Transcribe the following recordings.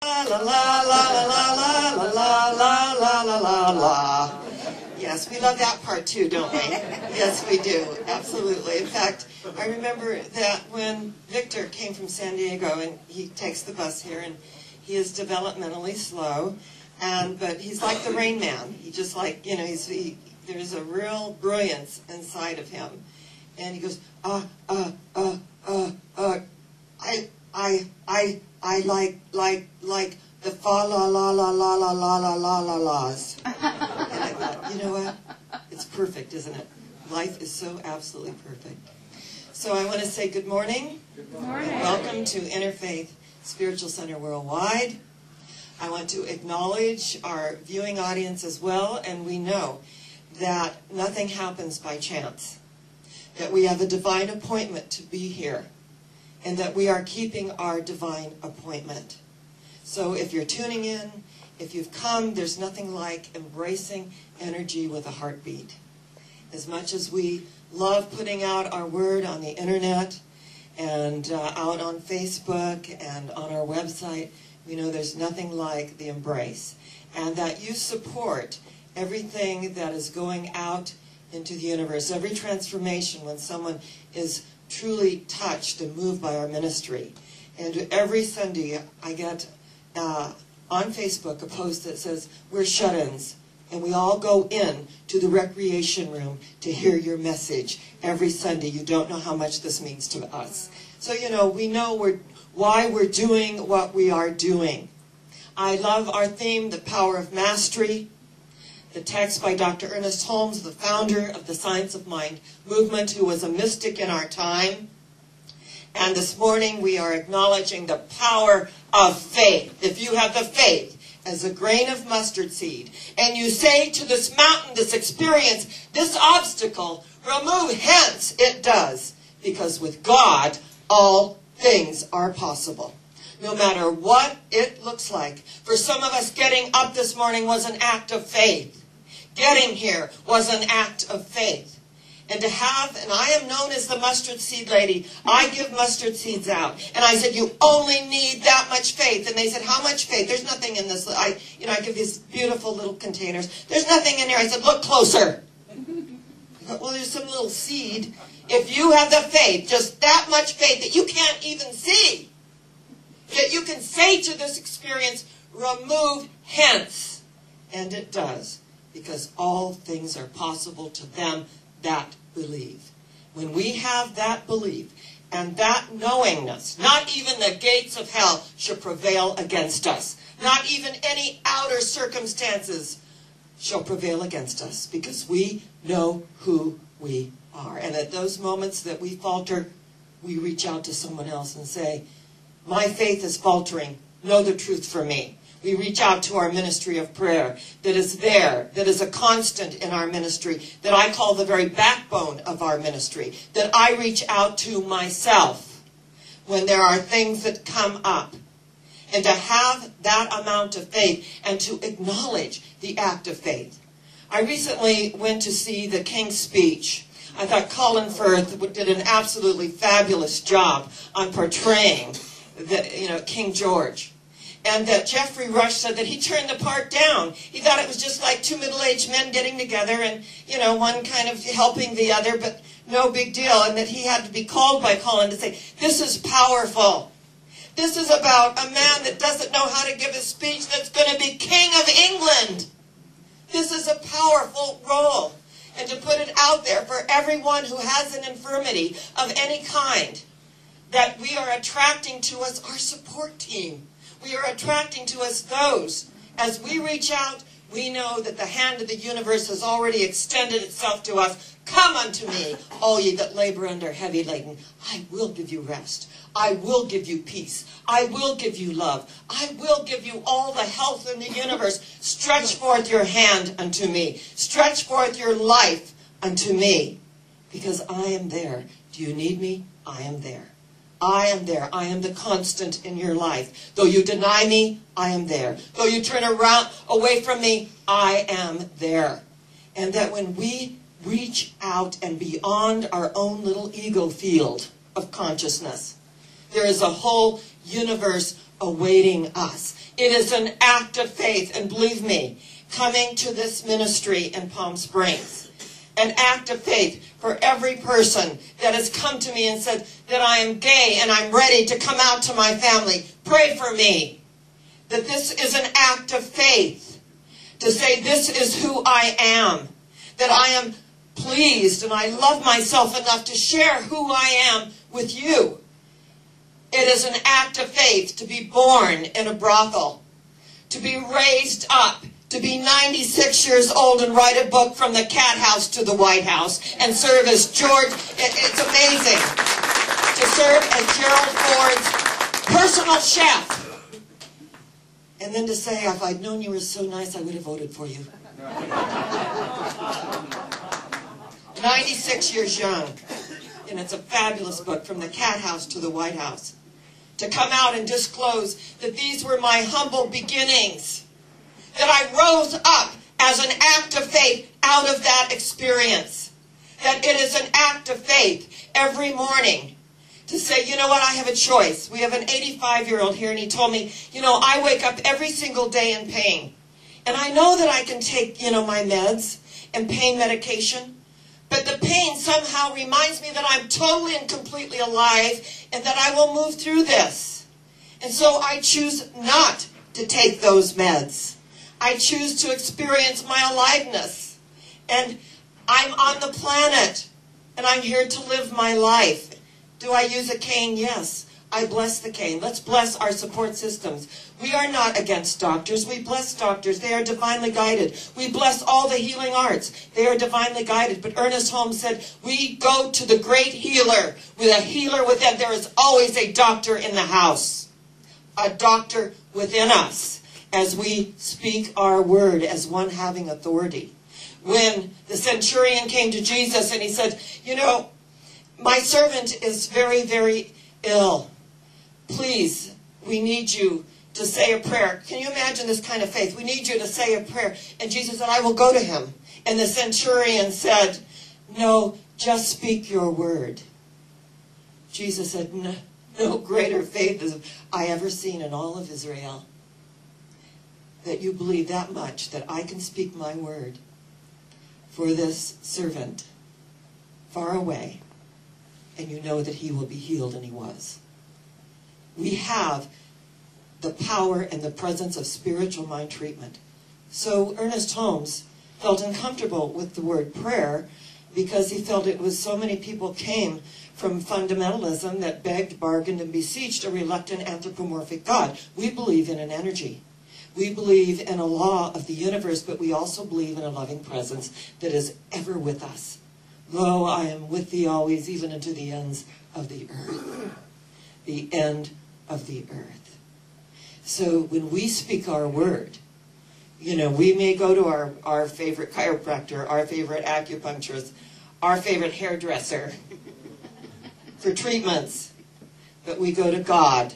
la la la la la la la la la la la la. Yes, we love that part too, don't we? Yes, we do. Absolutely. In fact, I remember that when Victor came from San Diego, and he takes the bus here, and he is developmentally slow, but he's like the Rain Man. He just like, you know, there's a real brilliance inside of him. And he goes, I like the fa la la la la la la la la la la's. And I thought, you know what? It's perfect, isn't it? Life is so absolutely perfect. So I want to say good morning. Good morning. And welcome to Interfaith Spiritual Center Worldwide. I want to acknowledge our viewing audience as well, and we know that nothing happens by chance, that we have a divine appointment to be here, and that we are keeping our divine appointment. So if you're tuning in, if you've come, there's nothing like embracing energy with a heartbeat. As much as we love putting out our word on the internet and out on Facebook and on our website, we know there's nothing like the embrace. And that you support everything that is going out into the universe, every transformation when someone is truly touched and moved by our ministry. And every Sunday I get on Facebook a post that says, we're shut-ins, and we all go in to the recreation room to hear your message every Sunday. You don't know how much this means to us. So, you know, we know why we're doing what we are doing. I love our theme, The Power of Mastery. The text by Dr. Ernest Holmes, the founder of the Science of Mind movement, who was a mystic in our time. And this morning we are acknowledging the power of faith. If you have the faith as a grain of mustard seed, and you say to this mountain, this experience, this obstacle, remove hence, it does. Because with God, all things are possible. No matter what it looks like. For some of us, getting up this morning was an act of faith. Getting here was an act of faith. And to have, and I am known as the mustard seed lady, I give mustard seeds out. And I said, you only need that much faith. And they said, how much faith? There's nothing in this. I give these beautiful little containers. There's nothing in there. I said, look closer. Well, there's some little seed. If you have the faith, just that much faith that you can't even see, that you can say to this experience, remove hence. And it does. Because all things are possible to them that believe. When we have that belief and that knowingness, not even the gates of hell shall prevail against us. Not even any outer circumstances shall prevail against us, because we know who we are. And at those moments that we falter, we reach out to someone else and say, my faith is faltering. Know the truth for me. We reach out to our ministry of prayer that is there, that is a constant in our ministry, that I call the very backbone of our ministry, that I reach out to myself when there are things that come up. And to have that amount of faith and to acknowledge the act of faith. I recently went to see the King's Speech. I thought Colin Firth did an absolutely fabulous job on portraying King George. And that Jeffrey Rush said that he turned the part down. He thought it was just like two middle-aged men getting together and, one kind of helping the other, but no big deal. And that he had to be called by Colin to say, this is powerful. This is about a man that doesn't know how to give a speech that's going to be King of England. This is a powerful role. And to put it out there for everyone who has an infirmity of any kind, that we are attracting to us our support team. We are attracting to us those. As we reach out, we know that the hand of the universe has already extended itself to us. Come unto me, all ye that labor and are heavy laden. I will give you rest. I will give you peace. I will give you love. I will give you all the health in the universe. Stretch forth your hand unto me. Stretch forth your life unto me. Because I am there. Do you need me? I am there. I am there. I am the constant in your life. Though you deny me, I am there. Though you turn around away from me, I am there. And that when we reach out and beyond our own little ego field of consciousness, there is a whole universe awaiting us. It is an act of faith, and believe me, coming to this ministry in Palm Springs, an act of faith for every person that has come to me and said that I am gay and I'm ready to come out to my family. Pray for me. That this is an act of faith to say this is who I am. That I am pleased and I love myself enough to share who I am with you. It is an act of faith to be born in a brothel, to be raised up, to be 96 years old and write a book from the cat house to the White House and serve as George. It's amazing. To serve as Gerald Ford's personal chef. And then to say, if I'd known you were so nice, I would have voted for you. 96 years young. And it's a fabulous book, From the Cat House to the White House. To come out and disclose that these were my humble beginnings. That I rose up as an act of faith out of that experience. That it is an act of faith every morning to say, you know what, I have a choice. We have an 85-year-old here, and he told me, you know, I wake up every single day in pain. And I know that I can take, you know, my meds and pain medication. But the pain somehow reminds me that I'm totally and completely alive and that I will move through this. And so I choose not to take those meds. I choose to experience my aliveness. And I'm on the planet. And I'm here to live my life. Do I use a cane? Yes. I bless the cane. Let's bless our support systems. We are not against doctors. We bless doctors. They are divinely guided. We bless all the healing arts. They are divinely guided. But Ernest Holmes said, we go to the great healer. With a healer within, there is always a doctor in the house. A doctor within us. As we speak our word as one having authority. When the centurion came to Jesus and he said, you know, my servant is very, very ill. Please, we need you to say a prayer. Can you imagine this kind of faith? We need you to say a prayer. And Jesus said, I will go to him. And the centurion said, no, just speak your word. Jesus said, no greater faith have I ever seen in all of Israel. That you believe that much, that I can speak my word for this servant far away. And you know that he will be healed, and he was. We have the power and the presence of spiritual mind treatment. So Ernest Holmes felt uncomfortable with the word prayer because he felt it was so many people came from fundamentalism that begged, bargained, and beseeched a reluctant anthropomorphic God. We believe in an energy. We believe in a law of the universe, but we also believe in a loving presence that is ever with us. Lo, I am with thee always, even unto the ends of the earth. The end of the earth. So when we speak our word, you know, we may go to our favorite chiropractor, our favorite acupuncturist, our favorite hairdresser for treatments. But we go to God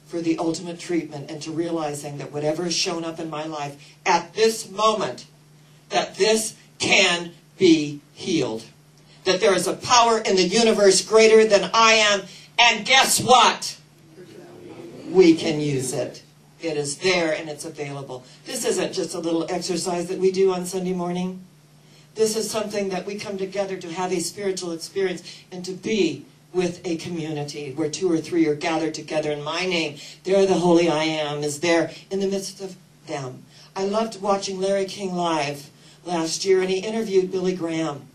for the ultimate treatment and to realizing that whatever has shown up in my life at this moment, that this can be healed. That there is a power in the universe greater than I am. And guess what? We can use it. It is there and it's available. This isn't just a little exercise that we do on Sunday morning. This is something that we come together to have a spiritual experience and to be with a community where 2 or 3 are gathered together in my name. There the Holy I Am is there in the midst of them. I loved watching Larry King live last year, and he interviewed Billy Graham.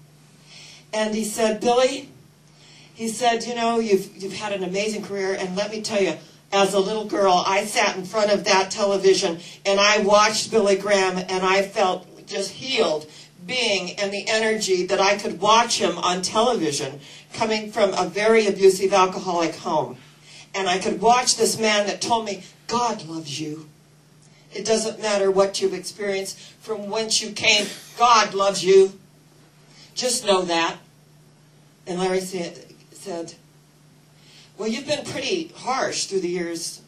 And he said, Billy, he said, you know, you've had an amazing career, and let me tell you, as a little girl, I sat in front of that television, and I watched Billy Graham, and I felt just healed, being in the energy that I could watch him on television, coming from a very abusive alcoholic home. And I could watch this man that told me, God loves you. It doesn't matter what you've experienced, from whence you came, God loves you. Just know that. And Larry said, well, you've been pretty harsh through the years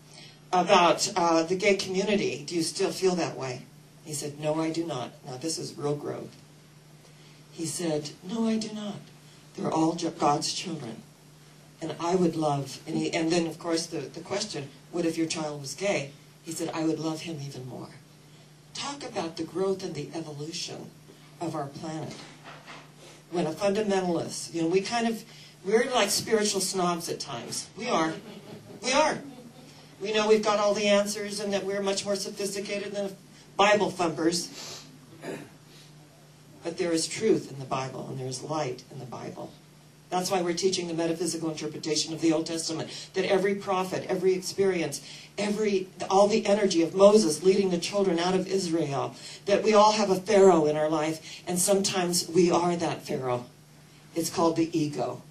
about the gay community. Do you still feel that way? He said, no, I do not. Now, this is real growth. He said, no, I do not. They're all God's children. And I would love, and then of course the question, what if your child was gay? He said, I would love him even more. Talk about the growth and the evolution of our planet. When a fundamentalist, we're like spiritual snobs at times. We are. We are. We know we've got all the answers and that we're much more sophisticated than Bible thumpers. But there is truth in the Bible and there is light in the Bible. That's why we're teaching the metaphysical interpretation of the Old Testament. That every prophet, every experience, all the energy of Moses leading the children out of Israel, that we all have a Pharaoh in our life, and sometimes we are that Pharaoh. It's called the ego.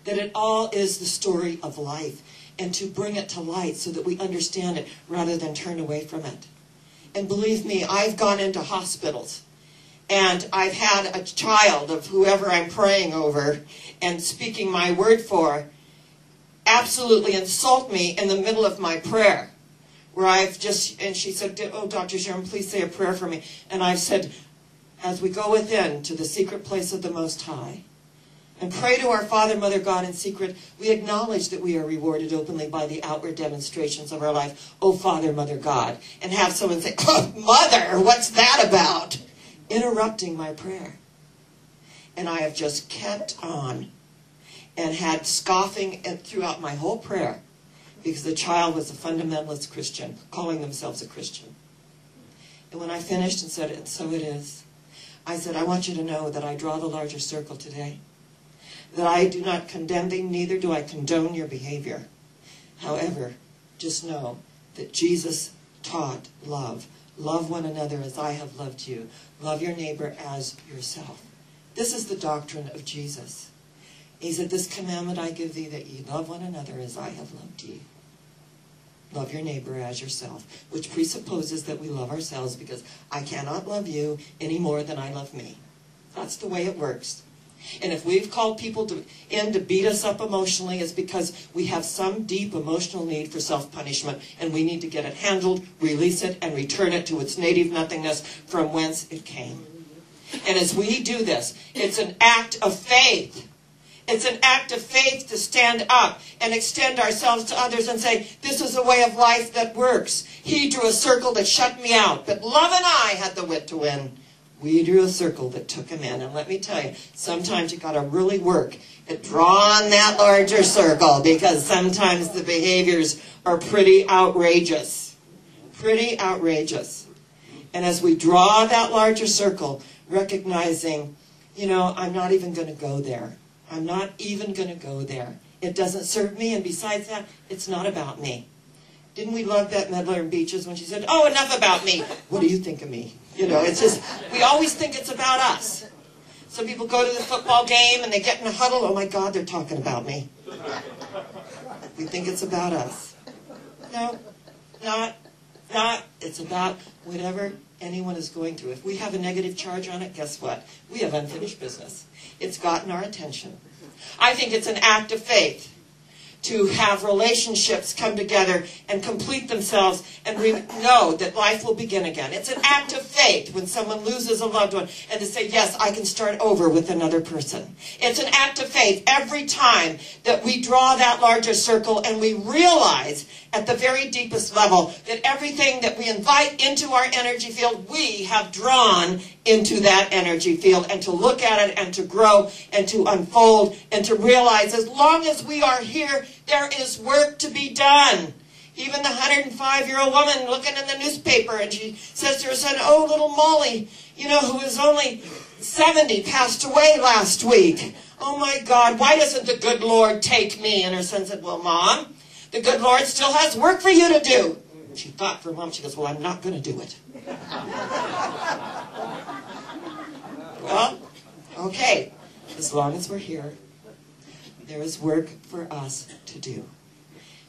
That it all is the story of life, and to bring it to light so that we understand it rather than turn away from it. And believe me, I've gone into hospitals, and I've had a child of whoever I'm praying over and speaking my word for absolutely insult me in the middle of my prayer. And she said, oh, Dr. Sharron, please say a prayer for me. And I've said, as we go within to the secret place of the Most High, and pray to our Father, Mother, God in secret, we acknowledge that we are rewarded openly by the outward demonstrations of our life. Oh, Father, Mother, God. And have someone say, oh, Mother, what's that about? Interrupting my prayer. And I have just kept on and had scoffing throughout my whole prayer because the child was a fundamentalist Christian, calling themselves a Christian. And when I finished and said, and so it is, I said, I want you to know that I draw the larger circle today. That I do not condemn thee, neither do I condone your behavior. However, just know that Jesus taught love. Love one another as I have loved you. Love your neighbor as yourself. This is the doctrine of Jesus. He said, this commandment I give thee, that ye love one another as I have loved ye. Love your neighbor as yourself, which presupposes that we love ourselves, because I cannot love you any more than I love me. That's the way it works. And if we've called people in to beat us up emotionally, it's because we have some deep emotional need for self-punishment, and we need to get it handled, release it, and return it to its native nothingness from whence it came. And as we do this, it's an act of faith. It's an act of faith to stand up and extend ourselves to others and say, this is a way of life that works. He drew a circle that shut me out, but love and I had the wit to win. We drew a circle that took him in. And let me tell you, sometimes you've got to really work at drawing that larger circle, because sometimes the behaviors are pretty outrageous. Pretty outrageous. And as we draw that larger circle, recognizing, I'm not even going to go there. I'm not even going to go there. It doesn't serve me, and besides that, it's not about me. Didn't we love Bette Midler in Beaches when she said, oh, enough about me. What do you think of me? It's just, we always think it's about us. Some people go to the football game and they get in a huddle. Oh, my God, they're talking about me. We think it's about us. No, not. It's about whatever anyone is going through. If we have a negative charge on it, guess what? We have unfinished business. It's gotten our attention. I think it's an act of faith to have relationships come together and complete themselves, and we know that life will begin again. It's an act of faith when someone loses a loved one, and to say, yes, I can start over with another person. It's an act of faith every time that we draw that larger circle and we realize at the very deepest level that everything that we invite into our energy field, we have drawn into that energy field, and to look at it and to grow and to unfold and to realize as long as we are here, there is work to be done. Even the 105-year-old woman looking in the newspaper, and she says to her son, oh, little Molly, who was only 70, passed away last week. Oh, my God, why doesn't the good Lord take me? And her son said, well, Mom, the good Lord still has work for you to do. She thought for a moment, she goes, well, I'm not going to do it. Well, okay, as long as we're here, there is work for us to do.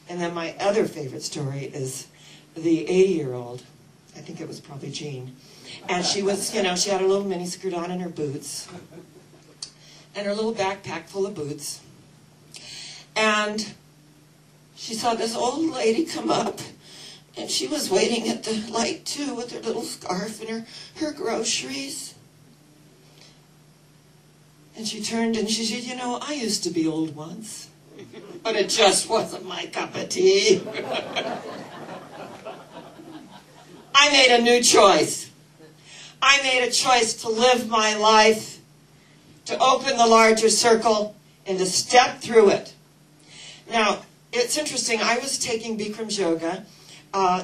And then my other favorite story is the 80-year-old, I think it was probably Jean, and she was, she had a little miniskirt on and her boots, and her little backpack full of boots, and she saw this old lady come up, and she was waiting at the light too with her little scarf and her groceries. And she turned and she said, I used to be old once. But it just wasn't my cup of tea. I made a new choice. I made a choice to live my life, to open the larger circle, and to step through it. Now, it's interesting. I was taking Bikram's yoga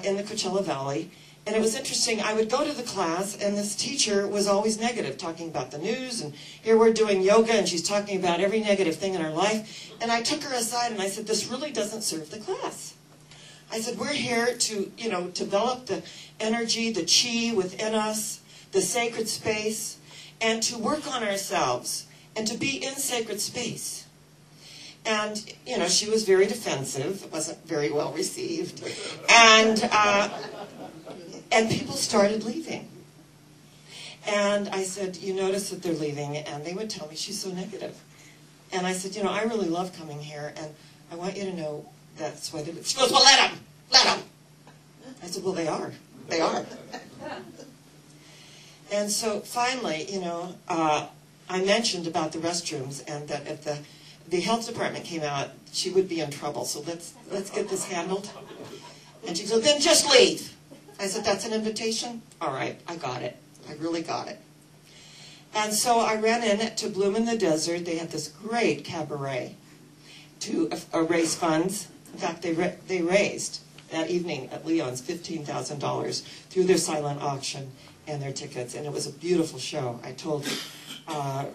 in the Coachella Valley, and it was interesting. I would go to the class, and this teacher was always negative, talking about the news, and here we're doing yoga, and she's talking about every negative thing in her life. And I took her aside, and I said, this really doesn't serve the class. I said, we're here to, develop the energy, the chi within us, the sacred space, and to work on ourselves, and to be in sacred space. And, she was very defensive. It wasn't very well received. And people started leaving. And I said, you notice that they're leaving? And they would tell me, she's so negative. And I said, I really love coming here, and I want you to know that's why they leave. She goes, well, let them. Let them. I said, well, they are. They are. And so finally, I mentioned about the restrooms, and that if the health department came out, she would be in trouble. So let's get this handled. And she said, then just leave. I said, that's an invitation? All right, I got it. I really got it. And so I ran in to Bloom in the Desert. They had this great cabaret to raise funds. In fact, they raised that evening at Leon's $15,000 through their silent auction and their tickets. And it was a beautiful show. I told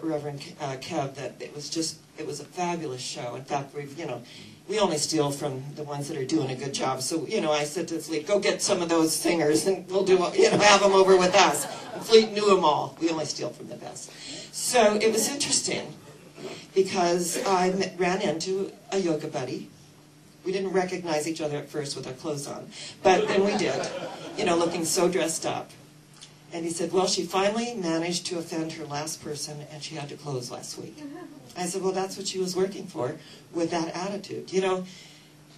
Reverend Kev that it was a fabulous show. In fact, we only steal from the ones that are doing a good job. So, I said to Fleet, go get some of those singers and we'll do, have them over with us. And Fleet knew them all. We only steal from the best. So it was interesting because I ran into a yoga buddy. We didn't recognize each other at first with our clothes on, but then we did, looking so dressed up. And he said, well, she finally managed to offend her last person, and she had to close last week. I said, well, that's what she was working for with that attitude.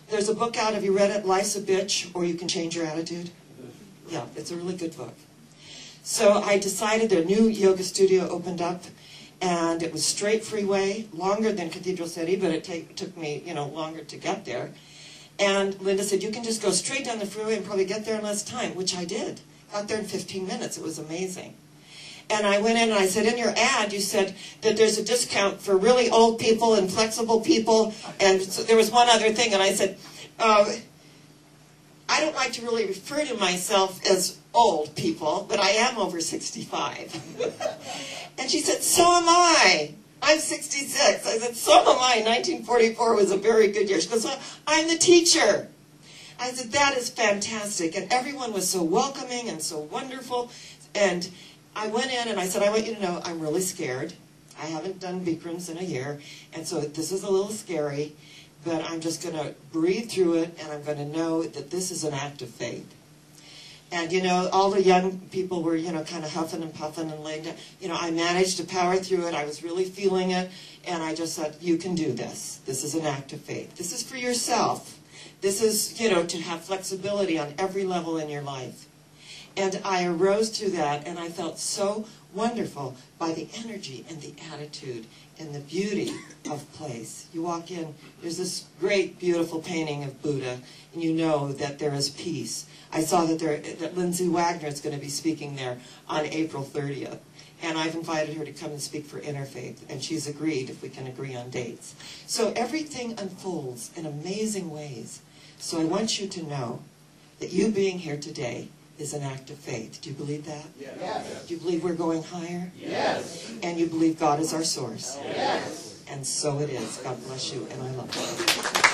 There's a book out, have you read it, Life's a Bitch, or You Can Change Your Attitude? Yeah, it's a really good book. So I decided their new yoga studio opened up, and it was straight freeway, longer than Cathedral City, but it took me, longer to get there. And Linda said, you can just go straight down the freeway and probably get there in less time, which I did. Got there in 15 minutes. It was amazing. And I went in and I said, in your ad, you said that there's a discount for really old people and flexible people. And so there was one other thing. And I said, I don't like to really refer to myself as old people, but I am over 65. And she said, so am I. I'm 66. I said, so am I. 1944 was a very good year. She goes, well, I'm the teacher. I said, that is fantastic. And everyone was so welcoming and so wonderful. And I went in and I said, I want you to know I'm really scared. I haven't done Bikrams in a year. And so this is a little scary. But I'm just going to breathe through it. And I'm going to know that this is an act of faith. And, all the young people were, kind of huffing and puffing and laying down. I managed to power through it. I was really feeling it. And I just said, you can do this. This is an act of faith. This is for yourself. This is, to have flexibility on every level in your life. And I arose to that, and I felt so wonderful by the energy and the attitude and the beauty of place. You walk in, there's this great, beautiful painting of Buddha, and you know that there is peace. I saw that Lindsay Wagner is going to be speaking there on April 30th. And I've invited her to come and speak for Interfaith, and she's agreed if we can agree on dates. So everything unfolds in amazing ways. So I want you to know that you being here today is an act of faith. Do you believe that? Yes. Do you believe we're going higher? Yes. And you believe God is our source? Yes. And so it is. God bless you, and I love you.